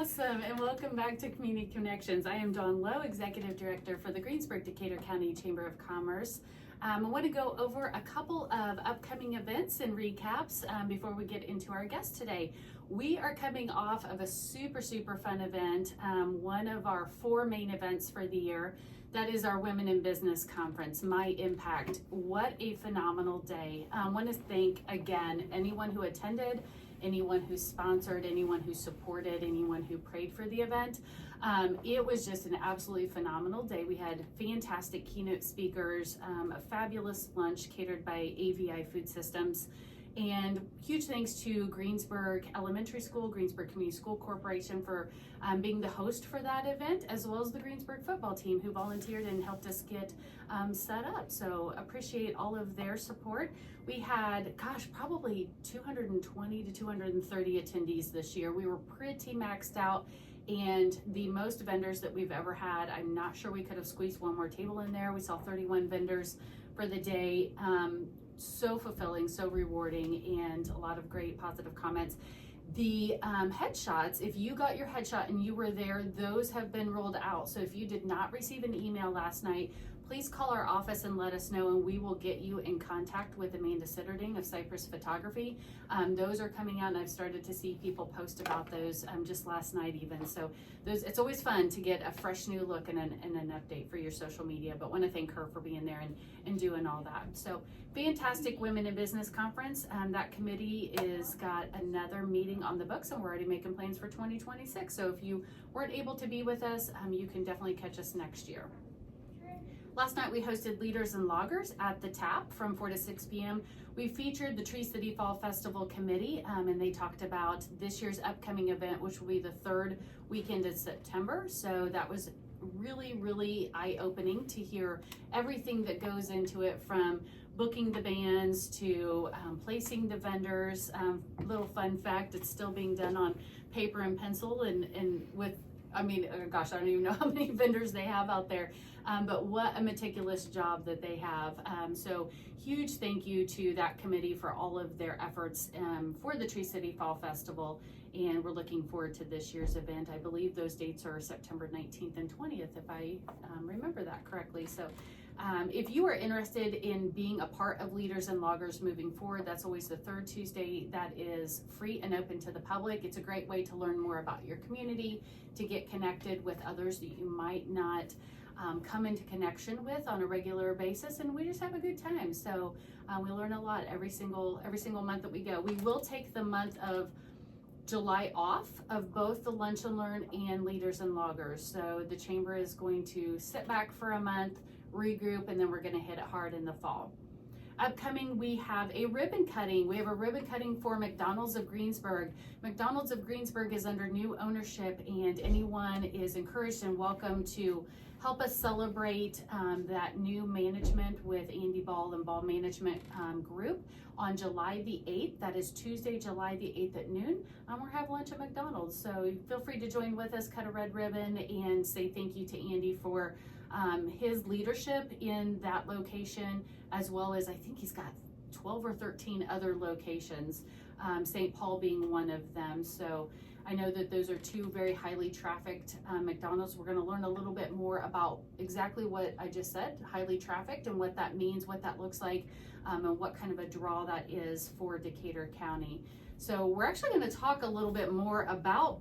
Awesome, and welcome back to Community Connections. I am Dawn Lowe, Executive Director for the Greensburg Decatur County Chamber of Commerce. I want to go over a couple of upcoming events and recaps before we get into our guest today. We are coming off of a super fun event, one of our 4 main events for the year. That is our Women in Business Conference, My Impact. What a phenomenal day. I want to thank again anyone who attended, anyone who sponsored, anyone who supported, anyone who prayed for the event. It was just an absolutely phenomenal day. We had fantastic keynote speakers, a fabulous lunch catered by AVI Food Systems, and huge thanks to Greensburg Elementary School, Greensburg Community School Corporation for being the host for that event, as well as the Greensburg football team who volunteered and helped us get set up. So appreciate all of their support. We had, probably 220 to 230 attendees this year. We were pretty maxed out, and the most vendors that we've ever had. I'm not sure we could have squeezed one more table in there. We saw 31 vendors for the day. So fulfilling, so rewarding, and a lot of great positive comments. The headshots, if you got your headshot and you were there, those have been rolled out. So if you did not receive an email last night, please call our office and let us know, and we will get you in contact with Amanda Sitterding of Cypress Photography. Those are coming out, and I've started to see people post about those just last night even. So it's always fun to get a fresh new look and an update for your social media, but want to thank her for being there and doing all that. So fantastic Women in Business Conference. That committee is got another meeting on the books, and we're already making plans for 2026. So if you weren't able to be with us, you can definitely catch us next year. Last night we hosted Leaders and Loggers at the Tap from 4 to 6 p.m. We featured the Tree City Fall Festival Committee, and they talked about this year's upcoming event, which will be the 3rd weekend of September. So that was really eye-opening to hear everything that goes into it, from booking the bands to placing the vendors. Little fun fact, it's still being done on paper and pencil and with, I don't even know how many vendors they have out there, but what a meticulous job that they have. So huge thank you to that committee for all of their efforts for the Tree City Fall Festival, and we're looking forward to this year's event. I believe those dates are September 19th and 20th, if I remember that correctly. So if you are interested in being a part of Leaders and Loggers moving forward, that's always the 3rd Tuesday. That is free and open to the public. It's a great way to learn more about your community, to get connected with others that you might not come into connection with on a regular basis, and we just have a good time. So we learn a lot every single month that we go. We will take the month of July off of both the Lunch and Learn and Leaders and Loggers. So the chamber is going to sit back for a month, regroup, and then we're going to hit it hard in the fall. Upcoming, we have a ribbon cutting. We have a ribbon cutting for McDonald's of Greensburg. McDonald's of Greensburg is under new ownership, and anyone is encouraged and welcome to help us celebrate that new management with Andy Ball and Ball Management Group on July the 8th. That is Tuesday, July the 8th at noon. We're going to have lunch at McDonald's. So feel free to join with us, cut a red ribbon, and say thank you to Andy for his leadership in that location, as well as I think he's got 12 or 13 other locations, St. Paul being one of them. So I know that those are 2 very highly trafficked McDonald's. We're going to learn a little bit more about exactly what I just said, highly trafficked, and what that means, what that looks like, and what kind of a draw that is for Decatur County. So we're actually going to talk a little bit more about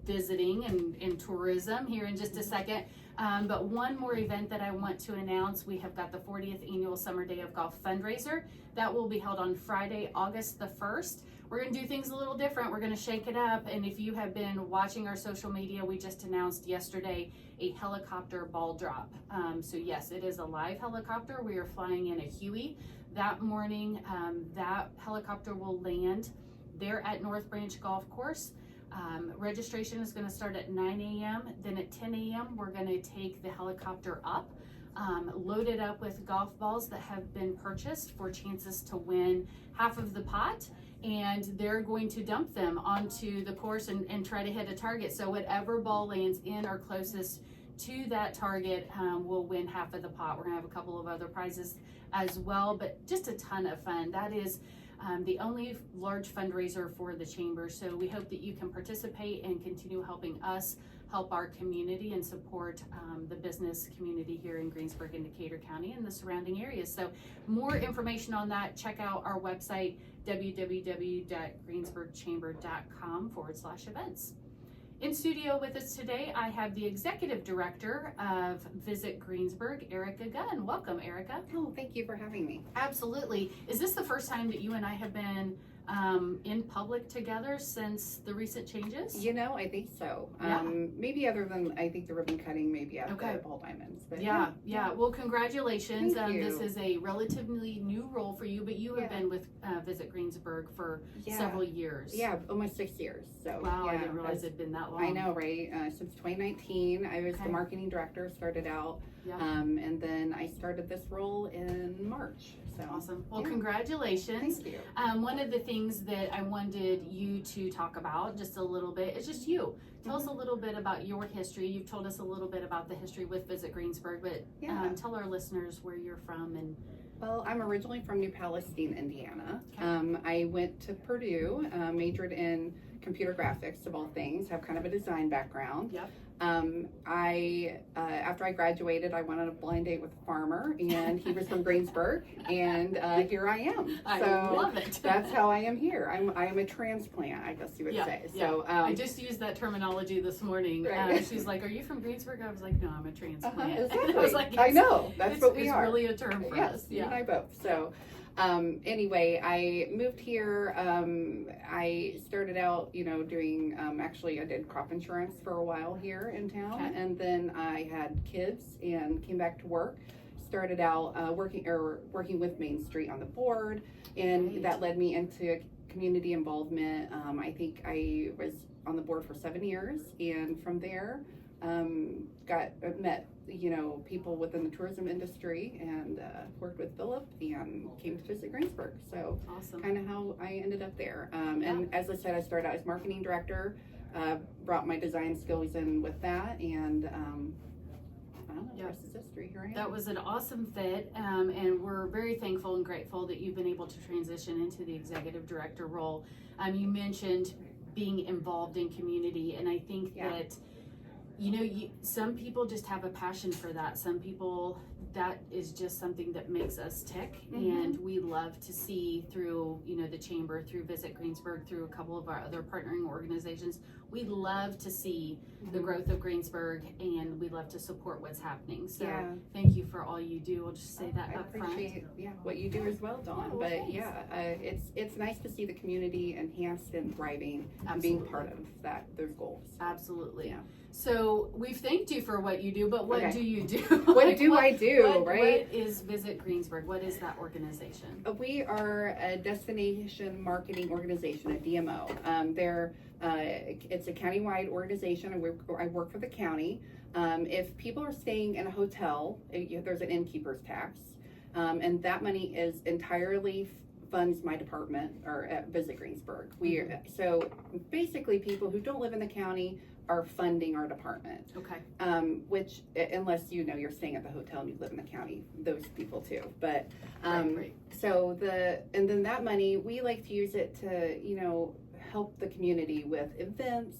visiting and tourism here in just a second. But one more event that I want to announce, we have got the 40th Annual Summer Day of Golf fundraiser. That will be held on Friday, August the 1st. We're going to do things a little different. We're going to shake it up. And if you have been watching our social media, we just announced yesterday a helicopter ball drop. So yes, it is a live helicopter. We are flying in a Huey that morning. That helicopter will land there at North Branch Golf Course. Registration is going to start at 9 a.m. Then at 10 a.m. we're going to take the helicopter up, load it up with golf balls that have been purchased for chances to win half of the pot, and they're going to dump them onto the course and try to hit a target. So whatever ball lands in or closest to that target will win half of the pot. We're going to have a couple of other prizes as well, but just a ton of fun. That is the only large fundraiser for the chamber. So we hope that you can participate and continue helping us help our community and support the business community here in Greensburg and Decatur County and the surrounding areas. So more information on that, check out our website, www.greensburgchamber.com/events. In studio with us today, I have the Executive Director of Visit Greensburg, Erica Gunn. Welcome, Erica. Oh, thank you for having me. Absolutely. Is this the first time that you and I have been in public together since the recent changes? You know, I think so. Yeah. Maybe other than, I think the ribbon cutting maybe at Okay. the Ball Diamonds. But Yeah. Well, congratulations. Thank you. This is a relatively new role for you, but you have Yeah. been with Visit Greensburg for Yeah. several years. Yeah, almost 6 years. So Wow, yeah, I didn't realize it'd been that long. I know, right? Since 2019, I was Okay. the marketing director, started out. Yeah. And then I started this role in March. So Awesome. Well, yeah. congratulations. Thank you. One of the things that I wanted you to talk about just a little bit is just you. Tell us a little bit about your history. You've told us a little bit about the history with Visit Greensburg, but Yeah. tell our listeners where you're from. And Well, I'm originally from New Palestine, Indiana. Okay. I went to Purdue, majored in computer graphics of all things, have kind of a design background. Yep. After I graduated, I went on a blind date with a farmer, and he was from Greensburg, and here I am. I So love it. that's how I am here. I am a transplant, I guess you would Yeah, say. yeah. So I just used that terminology this morning. Right. She's like, "Are you from Greensburg?" I was like, "No, I'm a transplant." exactly. I was like, I know that's what we it's are. really a term for Yes, us. you and Yeah. I both. So, anyway, I moved here. I started out, doing, actually I did crop insurance for a while here in town. Okay. And then I had kids and came back to work. Started out working with Main Street on the board, and Great. that led me into community involvement. I think I was on the board for 7 years, and from there, met people within the tourism industry, and worked with Philip and came to Visit Greensburg. So Awesome. kind of how I ended up there. And as I said, I started out as marketing director, brought my design skills in with that, and I don't know, the rest is history. Here I am. That was an awesome fit, and we're very thankful and grateful that you've been able to transition into the executive director role. You mentioned being involved in community, and I think that some people just have a passion for that. Some people, that is just something that makes us tick, and we love to see through the chamber, through Visit Greensburg, through a couple of our other partnering organizations. We love to see the growth of Greensburg, and we love to support what's happening. So thank you for all you do. I'll just say that I up front. appreciate what you do as well, Dawn. Oh, but thanks. it's nice to see the community enhanced and thriving and being part of those goals. Absolutely. Yeah. So we've thanked you for what you do, but what do you do? What do I do, right? What is Visit Greensburg? What is that organization? We are a destination marketing organization, a DMO. It's a countywide organization, and I work for the county. If people are staying in a hotel, there's an innkeeper's tax, and that money is entirely funds my department, or at Visit Greensburg. So basically, people who don't live in the county are funding our department. Okay. Which, unless you're staying at the hotel and you live in the county, those people too. But Right. so and then that money, we like to use it to help the community with events.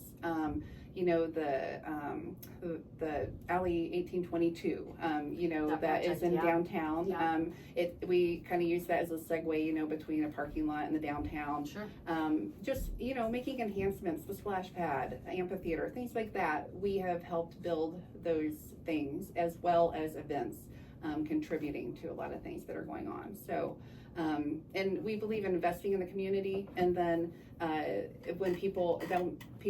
The Alley 1822, that is in downtown. Yeah. We kind of use that as a segue, between a parking lot and the downtown. Sure. Just, making enhancements, the splash pad, amphitheater, things like that. We have helped build those things, as well as events, contributing to a lot of things that are going on. So, and we believe in investing in the community, and then when people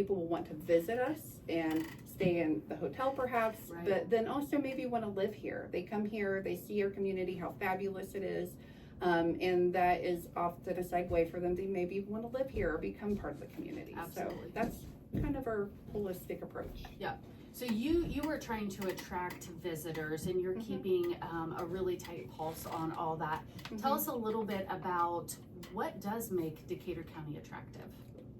will want to visit us and stay in the hotel perhaps, Right. but then also maybe want to live here. They come here, they see our community, how fabulous it is, and that is often a segue for them to maybe want to live here or become part of the community. Absolutely. So that's kind of our holistic approach. Yeah. So you were trying to attract visitors, and you're keeping a really tight pulse on all that. Tell us a little bit about what does make Decatur County attractive.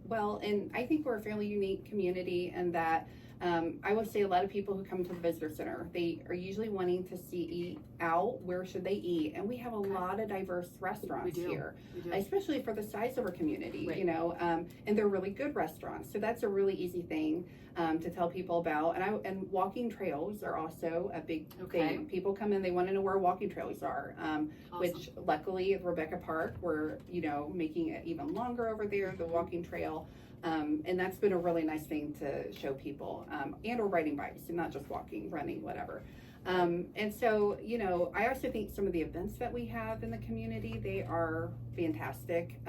Well, and I think we're a fairly unique community in that I would say a lot of people who come to the visitor center, they are usually wanting to eat out. Where should they eat? And we have a lot of diverse restaurants here, especially for the size of our community, right. you know, and they're really good restaurants. So that's a really easy thing to tell people about. And walking trails are also a big thing. People come in, they want to know where walking trails are, Awesome. which luckily at Rebecca Park, we're, you know, making it even longer over there, the walking trail. And that's been a really nice thing to show people, and or riding bikes and not just walking, running, whatever. And so, you know, I also think some of the events that we have in the community, they are fantastic.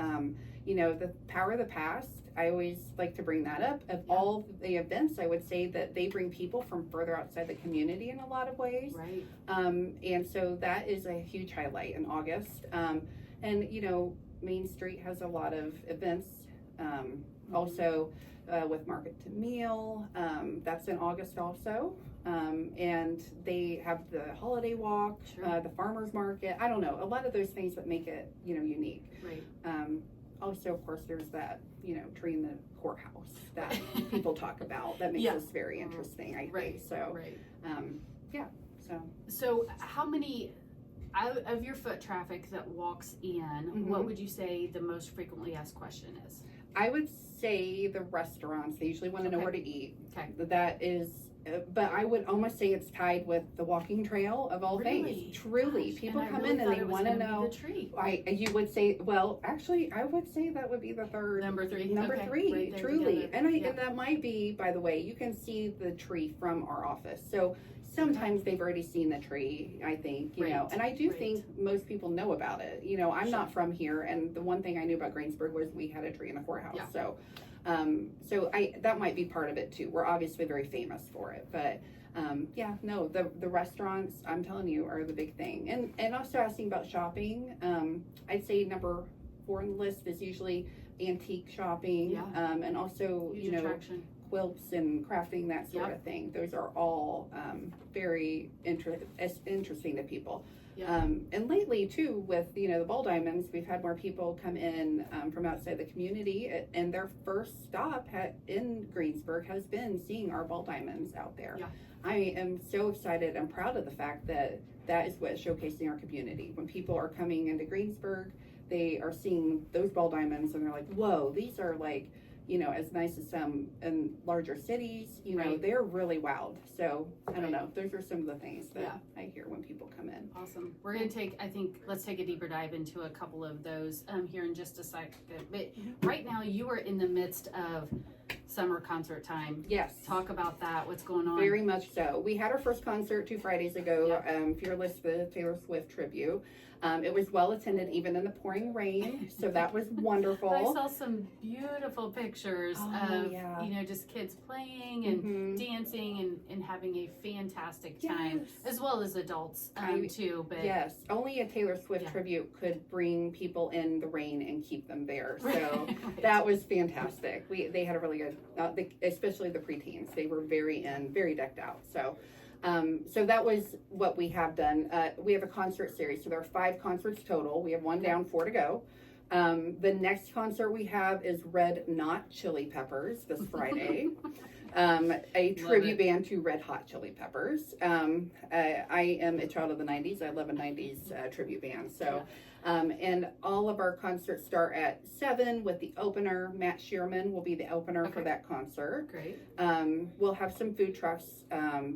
You know, the Power of the Past, I always like to bring that up. Of all the events, I would say that they bring people from further outside the community in a lot of ways. Right. And so that is a huge highlight in August. And, you know, Main Street has a lot of events. Also with Market to Meal, that's in August also. And they have the holiday walk, the farmer's market. I don't know, a lot of those things that make it, you know, unique. Right. Also, of course, there's that, you know, tree in the courthouse that people talk about that makes us very interesting, I think. So, yeah, So how many out of your foot traffic that walks in, what would you say the most frequently asked question is? I would say the restaurants. They usually want to know where to eat. Okay. That is, but I would almost say it's tied with the walking trail of all things. Truly, people come in and they want to know. The tree. You would say, well, actually, I would say that would be the third. Number three. Number three, right truly. Together. And that might be, by the way, you can see the tree from our office. So sometimes they've already seen the tree, I think, you know, and I do think most people know about it. You know, I'm not from here, and the one thing I knew about Greensburg was we had a tree in the courthouse. So, that might be part of it too. We're obviously very famous for it, but the restaurants, I'm telling you, are the big thing. And also asking about shopping, I'd say number 4 on the list is usually antique shopping, and also, huge you know, attraction. Quilts and crafting, that sort of thing. Those are all very interesting to people. And lately too, with, you know, the ball diamonds, we've had more people come in from outside the community, and their first stop in Greensburg has been seeing our ball diamonds out there. I am so excited and proud of the fact that that is what is showcasing our community. When people are coming into Greensburg, they are seeing those ball diamonds and they're like, whoa, these are like, you know, as nice as some in larger cities, you know, they're really wowed. So I don't know, those are some of the things that I hear when people come in. Awesome. We're going to let's take a deeper dive into a couple of those here in just a second. But right now you are in the midst of summer concert time. Yes. Talk about that. What's going on? Very much so. We had our first concert 2 Fridays ago, Fearless, the Taylor Swift tribute. It was well attended even in the pouring rain, so that was wonderful. I saw some beautiful pictures of, you know, just kids playing and dancing and having a fantastic time, as well as adults too. But yes, only a Taylor Swift tribute could bring people in the rain and keep them there. So that was fantastic. They had a really good, especially the preteens. They were very decked out. So that was what we have done. We have a concert series, so there are 5 concerts total. We have 1 down, 4 to go. The next concert we have is Red Not Chili Peppers this Friday. A tribute band to Red Hot Chili Peppers. I am a child of the 90s. I love a 90s tribute band. So, and all of our concerts start at 7 with the opener. Matt Shearman will be the opener for that concert. Great. We'll have some food trucks.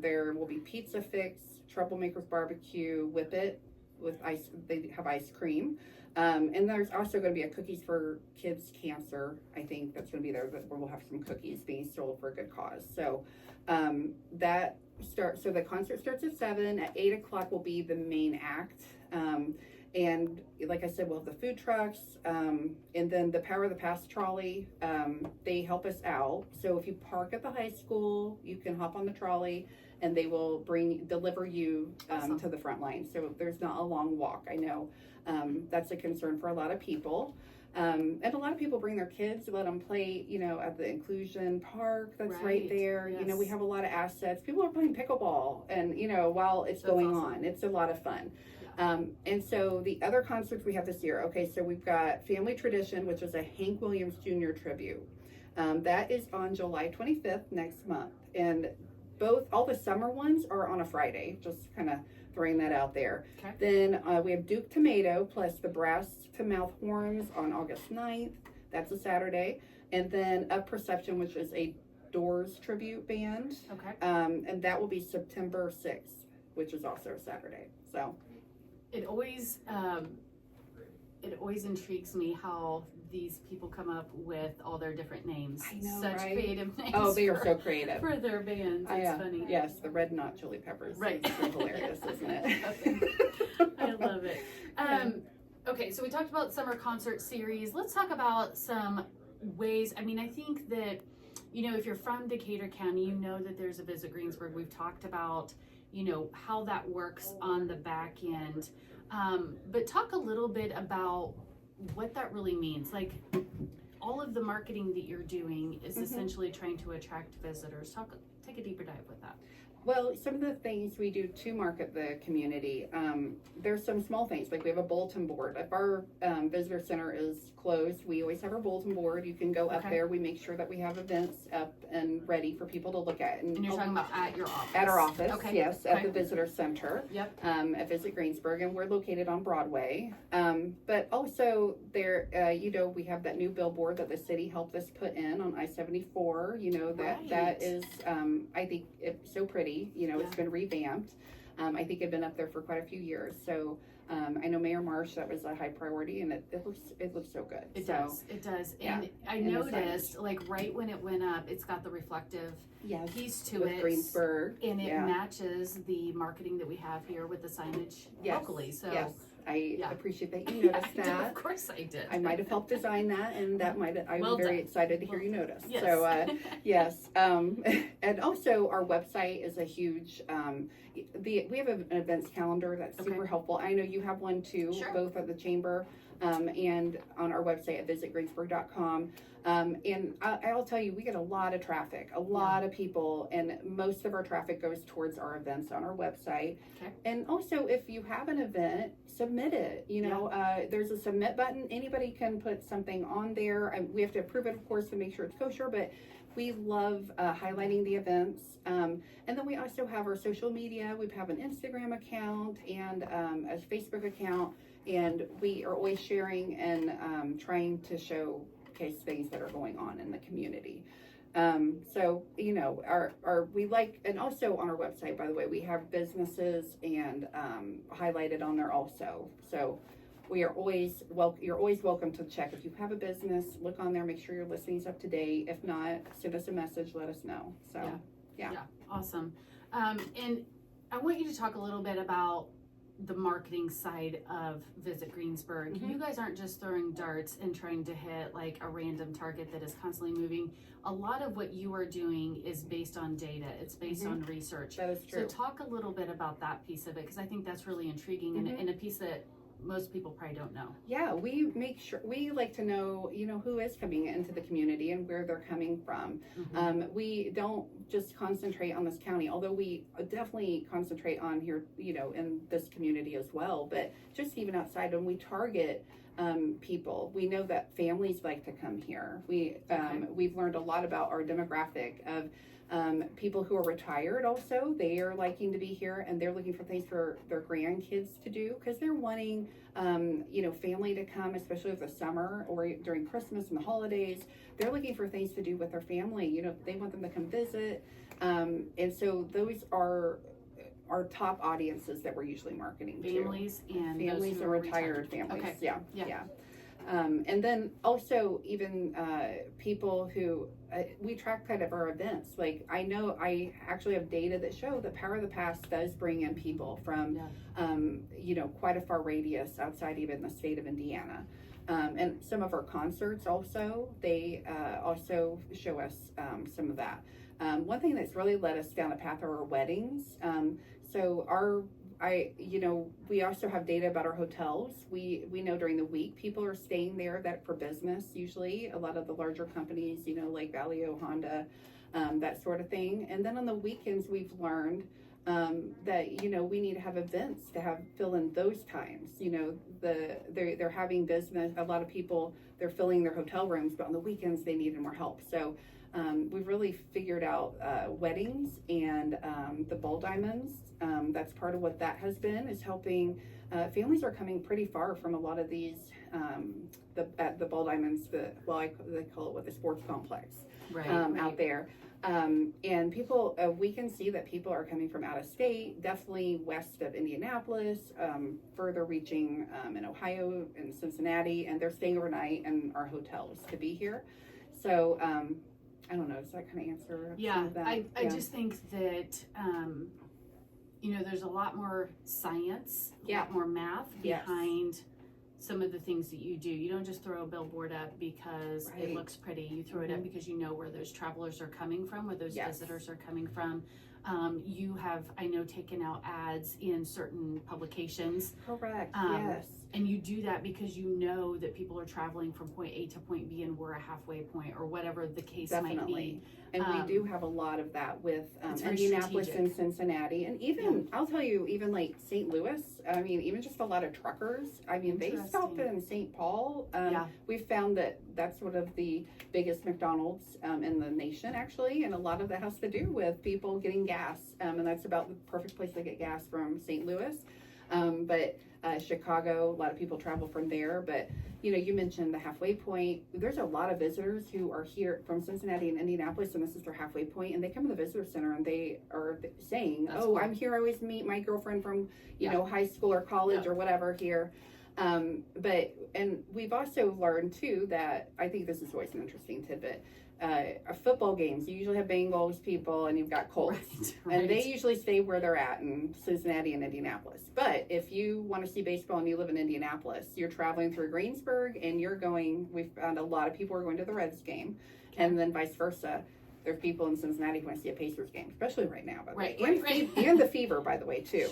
There will be Pizza Fix, Troublemakers Barbecue, Whip It with ice. They have ice cream. And there's also going to be a Cookies for Kids Cancer. I think that's going to be there, where we'll have some cookies being sold for a good cause. So so the concert starts at 7. At 8 o'clock will be the main act. And like I said, we'll have the food trucks, and then the Power of the Past trolley. They help us out. So if you park at the high school, you can hop on the trolley, and they will deliver you to the front line. So there's not a long walk. I know that's a concern for a lot of people. And a lot of people bring their kids to let them play, you know, at the Inclusion Park that's right there. You know, we have a lot of assets. People are playing pickleball, and, you know, while it's going on, it's a lot of fun. And so the other concerts we have this year, so we've got Family Tradition, which is a Hank Williams Jr. tribute. That is on July 25th next month. And all the summer ones are on a Friday, just kind of throwing that out there. Okay. Then we have Duke Tomato plus the Brass to Mouth Horns on August 9th. That's a Saturday. And then Up Perception, which is a Doors tribute band. Okay. And that will be September 6th, which is also a Saturday. So it always intrigues me how these people come up with all their different names. I know, Such right? creative names. Oh, they are so creative. For their bands. It's funny. Yes, the Red Knot Chili Peppers. Right. It's so hilarious, isn't it? I love it. Okay, so we talked about summer concert series. Let's talk about some ways. I mean, I think that, if you're from Decatur County, you know that there's a Visit Greensburg. We've talked about, how that works on the back end. But talk a little bit about what that really means. Like, all of the marketing that you're doing is essentially trying to attract visitors. Take a deeper dive with that. Well, some of the things we do to market the community, there's some small things, like we have a bulletin board. If our visitor center is closed, we always have our bulletin board. You can go up there. We make sure that we have events up and ready for people to look at. And you're talking about at your office? At our office, okay. Yes, at the visitor center. Yep. At Visit Greensburg, and we're located on Broadway. But also there, we have that new billboard that the city helped us put in on I-74. That is, I think it's so pretty. It's been revamped. I think it's been up there for quite a few years. So I know Mayor Marsh, that was a high priority, and it looks so good. It does. And I noticed, like, right when it went up, it's got the reflective piece to it. Greensburg. And it matches the marketing that we have here with the signage locally. So yes. I appreciate that you noticed that. Of course I did. I might have helped design that, and I'm very excited to hear you notice. Yes. So, yes. And also our website is a huge, we have an events calendar that's super helpful. I know you have one too, both at the chamber and on our website at visitgreensburg.com. And I'll tell you, we get a lot of traffic, a lot of people, and most of our traffic goes towards our events on our website. Okay. And also, if you have an event, submit it. There's a submit button. Anybody can put something on there. We have to approve it, of course, to make sure it's kosher, but we love highlighting the events. And then we also have our social media. We have an Instagram account and a Facebook account, and we are always sharing and trying to showcase things that are going on in the community. So we like, and also on our website, by the way, we have businesses and highlighted on there also. So we are always you're always welcome to check. If you have a business, look on there, make sure your listing's up to date. If not, send us a message, let us know. So yeah. Awesome. And I want you to talk a little bit about the marketing side of Visit Greensburg. You guys aren't just throwing darts and trying to hit like a random target that is constantly moving. A lot of what you are doing is based on data. It's based on research. That is true. So talk a little bit about that piece of it, because I think that's really intriguing and a piece that most people probably don't know. Yeah, we make sure, we like to know, who is coming into the community and where they're coming from. We don't just concentrate on this county, although we definitely concentrate on here, in this community as well. But just even outside, when we target people, we know that families like to come here. We've learned a lot about our demographic of people who are retired. Also, they are liking to be here, and they're looking for things for their grandkids to do, because they're wanting family to come, especially over the summer or during Christmas and the holidays. They're looking for things to do with their family. They want them to come visit, and so those are our top audiences that we're usually marketing to. Families and families those who and are retired families. Okay. Yeah. And then also even people who we track kind of our events. Like, I know I actually have data that show the Power of the Past does bring in people from quite a far radius outside even the state of Indiana. And some of our concerts also, they also show us some of that. One thing that's really led us down a path are our weddings. We also have data about our hotels. We know during the week people are staying there that for business, usually a lot of the larger companies, like Valio, Honda, that sort of thing. And then on the weekends, we've learned that, you know, we need to have events to have fill in those times. You know, they're having business. A lot of people, they're filling their hotel rooms, but on the weekends they needed more help. So we've really figured out weddings and the ball diamonds. That's part of what that has been, is helping. Families are coming pretty far from a lot of these, the ball diamonds, they call it the sports complex out there. And people, we can see that people are coming from out of state, definitely west of Indianapolis, further reaching in Ohio and Cincinnati, and they're staying overnight in our hotels to be here. So I don't know, does that kind of answer? Yeah, I just think that, you know, there's a lot more science, a lot more math behind some of the things that you do. You don't just throw a billboard up because it looks pretty. You throw it up because you know where those travelers are coming from, where those visitors are coming from. You have, I know, taken out ads in certain publications. Correct, yes. And you do that because you know that people are traveling from point A to point B and we're a halfway point, or whatever the case might be. And we do have a lot of that with Indianapolis and Cincinnati. And even, I'll tell you, even like St. Louis, I mean, even just a lot of truckers. I mean, they stop in St. Paul. We've found that that's one of the biggest McDonald's in the nation, actually. And a lot of that has to do with people getting gas. And that's about the perfect place to get gas from St. Louis. But Chicago, a lot of people travel from there. But, you know, you mentioned the halfway point. There's a lot of visitors who are here from Cincinnati and Indianapolis, and this is their halfway point, and they come to the visitor center and they are saying, I'm here, I always meet my girlfriend from, you know, high school or college or whatever here. And we've also learned too that, I think this is always an interesting tidbit, football games, you usually have Bengals people and you've got Colts, and they usually stay where they're at in Cincinnati and Indianapolis. But if you want to see baseball and you live in Indianapolis, you're traveling through Greensburg and we found a lot of people are going to the Reds game, and then vice versa. There's people in Cincinnati who want to see a Pacers game, especially right now, by the way. And the Fever, by the way, too.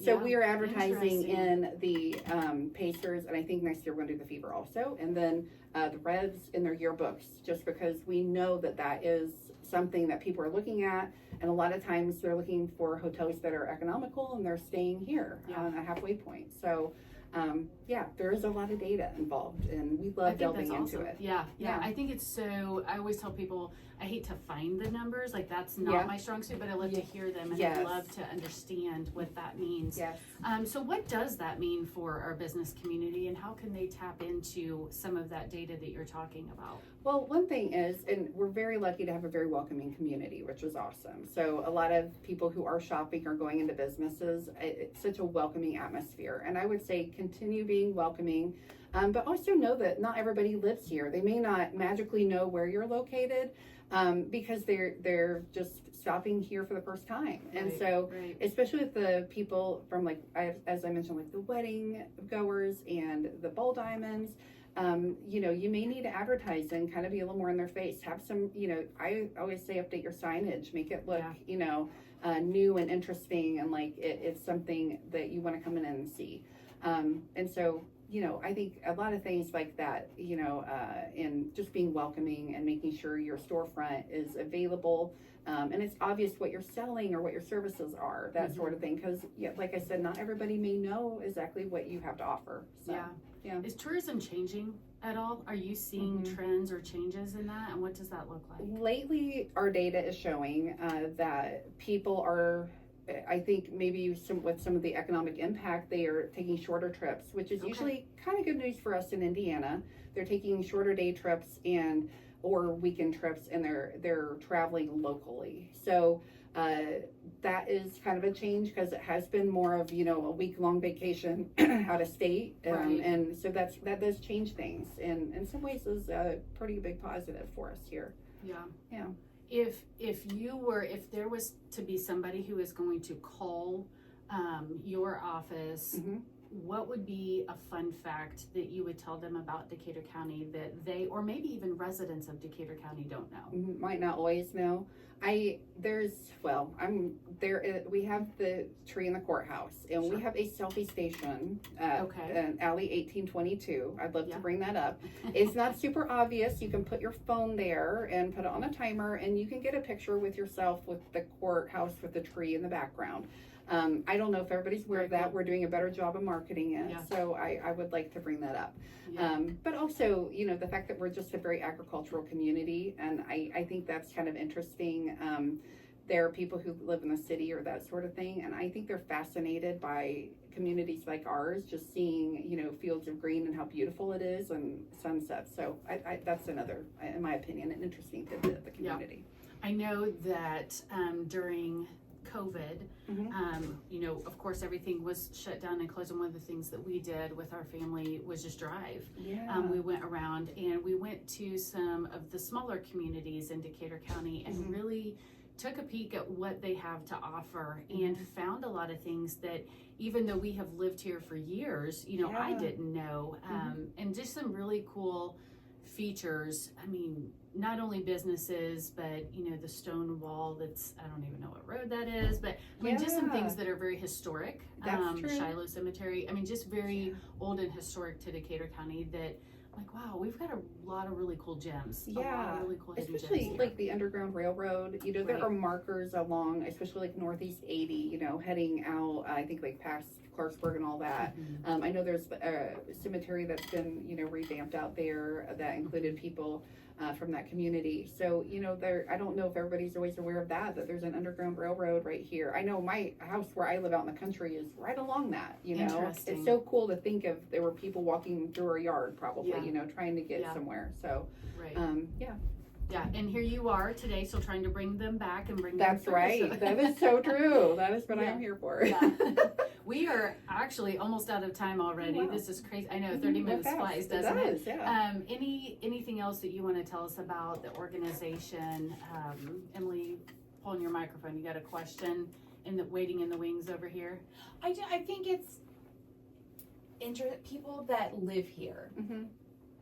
So we are advertising in the Pacers, and I think next year we're going to do the Fever also. And then the Reds in their yearbooks, just because we know that that is something that people are looking at. And a lot of times they're looking for hotels that are economical, and they're staying here on a halfway point. So there is a lot of data involved, and we love delving into it. Yeah. I think it's so, I always tell people, I hate to find the numbers, like that's not my strong suit, but I love to hear them, and I love to understand what that means. So what does that mean for our business community, and how can they tap into some of that data that you're talking about? Well, one thing is, and we're very lucky to have a very welcoming community, which is awesome. So a lot of people who are shopping or going into businesses, it's such a welcoming atmosphere. And I would say continue being welcoming, but also know that not everybody lives here. They may not magically know where you're located because they're just stopping here for the first time. And so especially with the people from, like, as I mentioned, like the wedding goers and the ball diamonds, you know, you may need to advertise and kind of be a little more in their face. Have some, you know, I always say update your signage, make it look, you know, new and interesting, and like it's something that you want to come in and see. And so, you know, I think a lot of things like that, you know, and just being welcoming and making sure your storefront is available, and it's obvious what you're selling or what your services are, that sort of thing. Because, like I said, not everybody may know exactly what you have to offer. So, Is tourism changing at all? Are you seeing trends or changes in that, and what does that look like? Lately, our data is showing that people are, I think maybe with some of the economic impact, they are taking shorter trips, which is usually kind of good news for us in Indiana. They're taking shorter day trips or weekend trips, and they're traveling locally. So that is kind of a change, because it has been more of, you know, a week-long vacation out of state, and so that does change things, and in some ways is a pretty big positive for us here. If there was to be somebody who is going to call your office, what would be a fun fact that you would tell them about Decatur County that they, or maybe even residents of Decatur County, don't know? Might not always know. I'm there. We have the tree in the courthouse, and Sure. we have a selfie station at Okay. Alley 1822. I'd love Yeah. to bring that up. It's not super obvious. You can put your phone there and put it on a timer, and you can get a picture with yourself with the courthouse with the tree in the background. I don't know if everybody's aware of Very that. cool. We're doing a better job of marketing it, Yeah. so I would like to bring that up. Yeah. But also, the fact that we're just a very agricultural community, and I think that's kind of interesting. There are people who live in the city or that sort of thing, and I think they're fascinated by communities like ours, just seeing, fields of green and how beautiful it is and sunsets. So that's another, in my opinion, an interesting tidbit of the community. I know that during COVID, of course, everything was shut down and closed. And one of the things that we did with our family was just drive. Yeah. We went around and we went to some of the smaller communities in Decatur County and really took a peek at what they have to offer and found a lot of things that even though we have lived here for years, I didn't know. And just some really cool features. I mean, not only businesses, but the stone wall that's, I don't even know what road that is, but I mean, just some things that are very historic. That's true. Shiloh Cemetery. I mean, just very old and historic to Decatur County that, like, wow, we've got a lot of really cool gems. Yeah, a lot of really cool hidden especially gems here. like the Underground Railroad. There Right. are markers along, especially like Northeast 80. Heading out. I think like past Clarksburg and all that. I know there's a cemetery that's been revamped out there that included people from that community. So I don't know if everybody's always aware of that there's an Underground Railroad right here. I know my house where I live out in the country is right along that. Interesting. It's so cool to think of. There were people walking through our yard probably. Trying to get somewhere. So Right. yeah. Yeah, and here you are today, still trying to bring them back and bring That's them through. right. That is so true. That is what Yeah. I'm here for. Yeah. We are actually almost out of time already. Wow. This is crazy. I know 30 minutes Fast. flies, It doesn't it? does, yeah. Anything else that you want to tell us about the organization? Emily, pulling your microphone. You got a question waiting in the wings over here? I think it's people that live here, Mhm.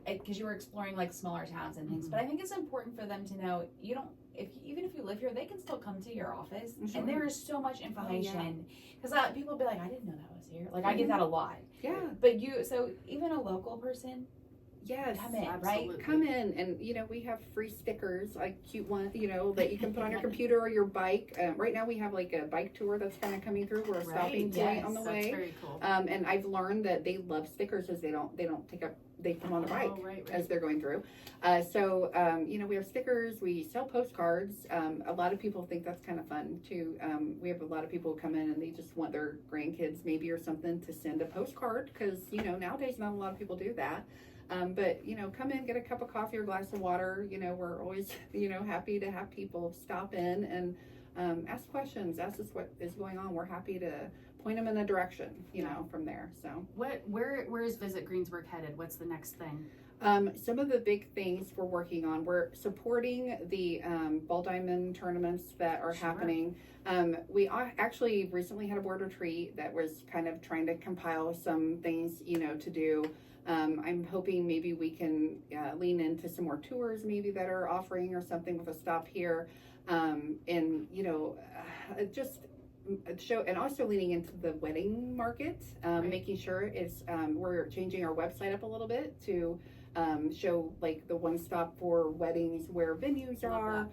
because you were exploring like smaller towns and things, but I think it's important for them to know even if you live here, they can still come to your office, Sure. and there is so much information. Because people be like, I didn't know that was here. Like I Mhm. get that a lot. Yeah. But so even a local person, Yes. come in, Absolutely. right? Come in, and we have free stickers, like cute ones, that you can put on your computer or your bike. Right now we have like a bike tour that's kind of coming through. We're a stopping point yes, on the That's way. very cool. And I've learned that they love stickers because they don't take up. They put them on the bike Right. as they're going through. So we have stickers. We sell postcards. A lot of people think that's kind of fun too. We have a lot of people who come in and they just want their grandkids maybe or something to send a postcard because nowadays not a lot of people do that. But come in, get a cup of coffee or glass of water. We're always happy to have people stop in and ask questions, ask us what is going on. We're happy to point them in a direction, from there. So Where is Visit Greensburg headed? What's the next thing? some of the big things we're working on, we're supporting the ball diamond tournaments that are Sure. happening. We actually recently had a board retreat that was kind of trying to compile some things, to do. I'm hoping maybe we can lean into some more tours maybe that are offering or something with a stop here. And just show, and also leaning into the wedding market, making sure it's we're changing our website up a little bit to show like the one stop for weddings, where venues are,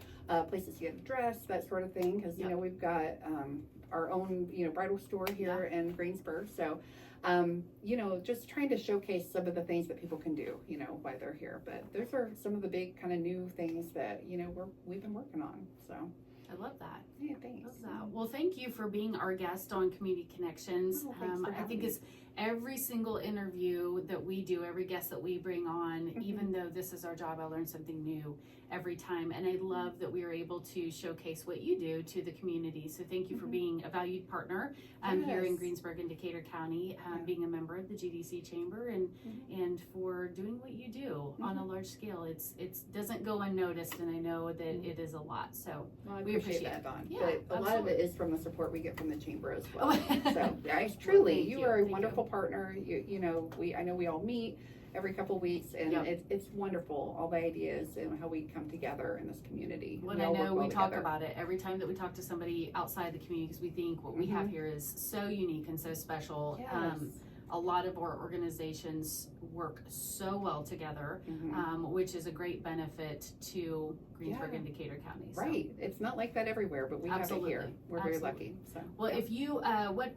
places to get a dress, that sort of thing, because we've got our own bridal store here in Greensburg, so just trying to showcase some of the things that people can do while they're here. But those are some of the big kind of new things that we've been working on. So I love that. yeah, thanks. Love that. Well, thank you for being our guest on Community Connections. Oh, thanks for I think having it's every single interview that we do, every guest that we bring on, even though this is our job, I learn something new every time. And I love that we are able to showcase what you do to the community. So thank you for being a valued partner here in Yes. Greensburg and Decatur County, being a member of the GDC Chamber, and for doing what you do on a large scale. It doesn't go unnoticed, and I know that it is a lot. So Well, I we appreciate that, Dawn. Yeah, but a lot of it is from the support we get from the chamber as well. Oh. So guys, truly, thank you you. are a Thank wonderful partner. I know we all meet, every couple weeks, and Yep. it's wonderful, all the ideas and how we come together in this community. Well, We I all work know well we talk together. about it every time that we talk to somebody outside the community, because we think what we have Mhm. here is so unique and so special. Yes. A lot of our organizations work so well together, Mhm. which is a great benefit to Greensburg Yeah. and Decatur County. So. Right, it's not like that everywhere, but we have it here. Absolutely. We're very Absolutely. lucky, so. Well, yeah. if you,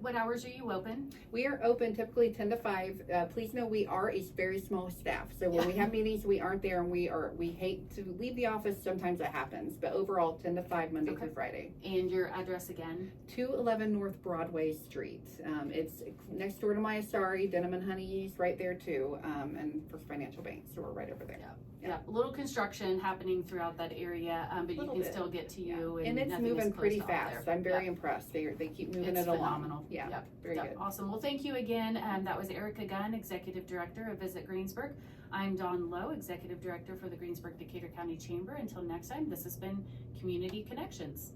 what hours are you open? We are open typically 10 to 5. Please know we are a very small staff. So when we have meetings, we aren't there, and we hate to leave the office. Sometimes that happens, but overall 10 to 5 Monday Okay. through Friday. And your address again? 211 North Broadway Street. It's next door to my Asari, Denim and Honey's right there too, and First Financial Bank. So we're right over there. Yeah, a little construction happening throughout that area, but you Little can bit. still get to Yeah. you. And it's nothing is moving closed pretty off fast. there. I'm very impressed. They keep moving It's it along. phenomenal. Yeah, Yep. very Yep. good. Awesome. Well, thank you again. That was Erica Gunn, Executive Director of Visit Greensburg. I'm Dawn Lowe, Executive Director for the Greensburg Decatur County Chamber. Until next time, this has been Community Connections.